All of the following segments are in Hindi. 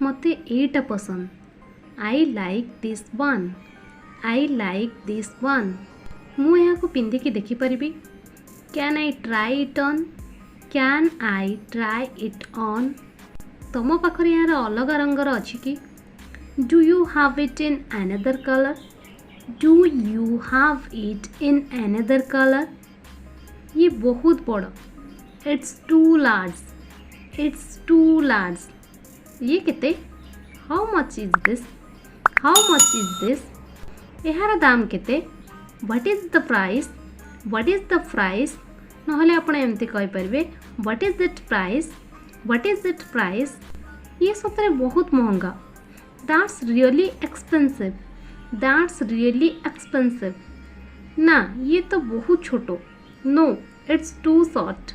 मते एटा पसंद। I like this one. I like this one. मु यहाँ को पिंधिकी देखिपारि। Can I try it on. Can I try it on. तुम पाखरे यार अलग रंगर अच्छी कि। Do you have it in another colour. Do you have it in another colour. ये बहुत बड़। It's too large. It's too large. ये केते। How much is this. How much is this. यार दाम केते। What is the price. What is the price. नहले आपण एमती कहि परिबे what is it price. What is it price. ये सतरे बहुत महंगा। That's really expensive. That's really expensive. ना ये तो बहुत छोटो। No it's too short.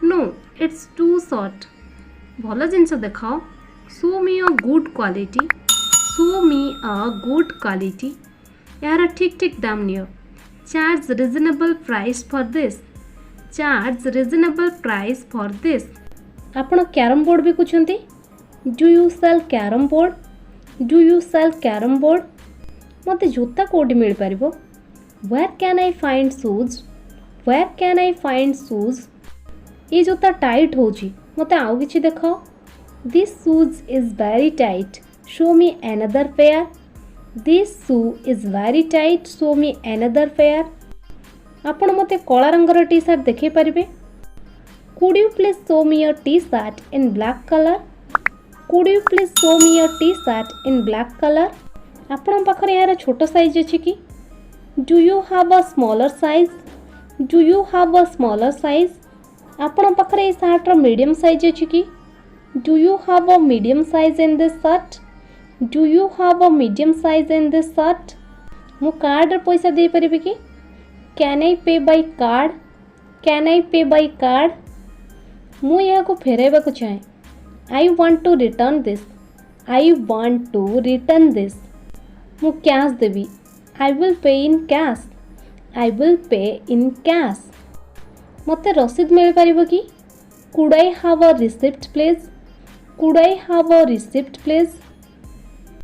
No it's too short. भल जिनस देखाओ। Show me a good quality. Show me a good quality. यार ठीक ठीक दाम नियो। Charge reasonable price for this. Charge reasonable price for this. आपण कैरम बोर्ड भी कुछंती। Do you sell carrom board. Do you sell carrom board. मते जोता कोडी मिल पारिबो। Where can I find shoes. Where can I find shoes. ये जोता टाइट होची मते आउ किछि देखाओ। This shoes is very tight. Show me another pair. This shoe is very tight. Show me another pair. आपण मते कला रंगर टी शर्ट देखै परिबे। Could you please show me a T shirt in black colour. Could you please show me a T shirt in black colour. आपण पाखरे यार छोटो साइज अछि कि। Do you have a smaller size. Do you have a smaller size. आपण पाखरे शर्ट रो मीडियम साइज अछि कि। Do you have a medium size in this shirt. Do you have a medium size in this shirt. मु कार्ड रे पैसा दे परिबे कि। कैन आई पे बाय कार्ड। कैन आई पे बाय कार्ड। मु यहाँ को फेराइबा को चाहे। I want to return this. I want to return this. मु कैश देवी। I will pay in cash. I will pay in cash. मते रसीद मिल पारिबो कि। Could I have a receipt please. Could I have a receipt please.